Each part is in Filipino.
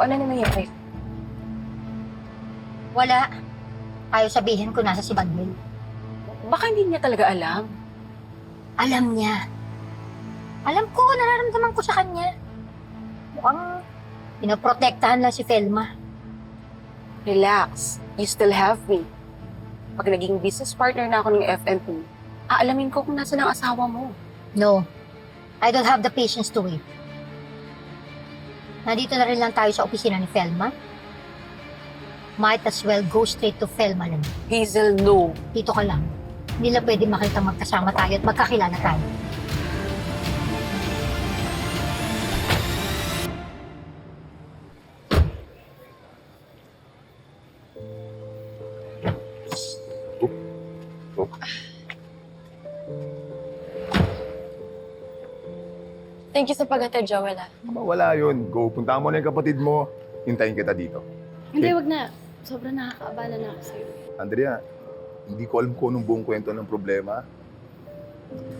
Ano na nangyari? Wala. Ayaw sabihin ko nasa si Manuel. Baka hindi niya talaga alam. Alam niya. Alam ko, nararamdaman ko sa kanya. Mukhang pinoprotektahan lang si Felma. Relax. You still have me. Pag naging business partner na ako ng FNP, aalamin ko kung nasa ang asawa mo. No. I don't have the patience to wait. Nandito na rin lang tayo sa opisina ni Felma. Might as well go straight to Felma lang. Hazel, no. Dito ka lang. Hindi lang pwede makita magkasama tayo at magkakilala tayo. Thank you sa pag-atid, Joel. Wala yun. Go, punta mo na yung kapatid mo. Hintayin kita dito. Hindi, Okay. wag na. Sobrang nakakaabala na ako sa'yo. Andrea, hindi ko alam kung anong buong kwento ng problema.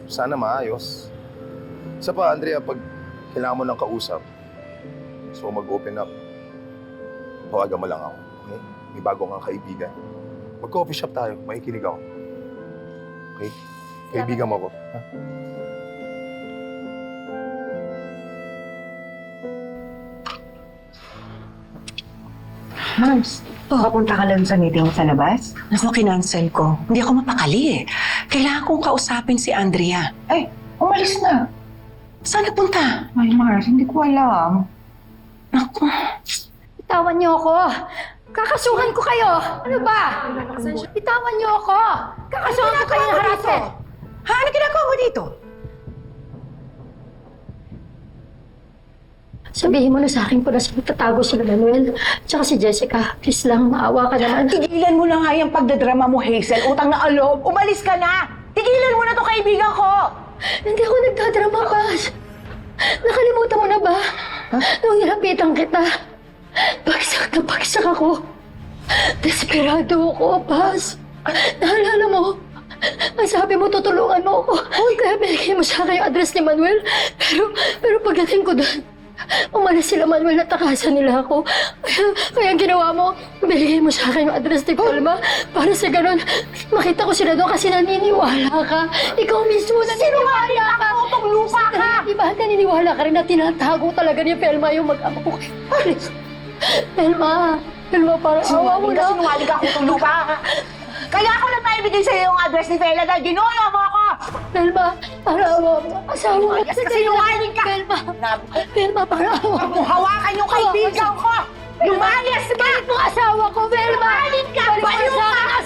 Sana maayos. Isa pa, Andrea, pag kailangan mo ng kausap, so mag-open up, tawagan mo lang ako. Okay? May bago kang kaibigan. Mag-coffee shop tayo. Makikinig ako. Okay? Kaibigan mo ako. Ha? Mams, papunta ka lang sa meeting sa labas? Naku, kinancel ko. Hindi ako mapakali eh. Kailangan kong kausapin si Andrea. Ay, umalis na. Saan napunta? Ay, Mars, hindi ko alam. Naku. Bitawan niyo ako! Kakasuhan ko kayo! Ano ba? Bitawan niyo ako! Kakasuhan ko kayo ng harassment! Ha? Ano ginagawa mo dito? Sabihin mo na sa akin kung nasa magtatago sila Manuel. Tsaka si Jessica. Please lang, maawa ka naman. Tigilan mo na nga yung pagdadrama mo, Hazel. Utang na alob. Umalis ka na! Tigilan mo na to, kaibigan ko! Hindi ako nagdadrama, Paz. Nakalimutan mo na ba? Nung hinapitan kita, bagsak na bagsak ako. Desperado ako, Paz. Naalala mo, ang sabi mo, tutulungan mo ako. Kaya binigay mo sa akin yung address ni Manuel. Pero pagdating ko doon, umalis sila Manuel at takasan nila ako. Kaya ang ginawa mo, binigay mo sa akin yung address ni Palma para sa ganun, makita ko sila doon kasi naniniwala ka. Ikaw mismo naniniwala ka. Utong lupa ka. Di ba naniniwala ka rin na tinatago talaga ni Pelma yung mag-ama ko kay Paris? Pelma, parang awa mo na. Sinungaling ka, utong lupa ka. Kaya ako na tayo bigay sa'yo yung address ni Fela dahil ginulo mo ako! Pelma, parang awa mo. Asawa ko. Kasi sinungaling ka! Pelma, parang awa mo. Kung hawakan yung kaibigan ko! Lumayas ka! Balik mo asawa ko, Pelma! Sinungaling ka! Balik mo Baliw sa ka! akin,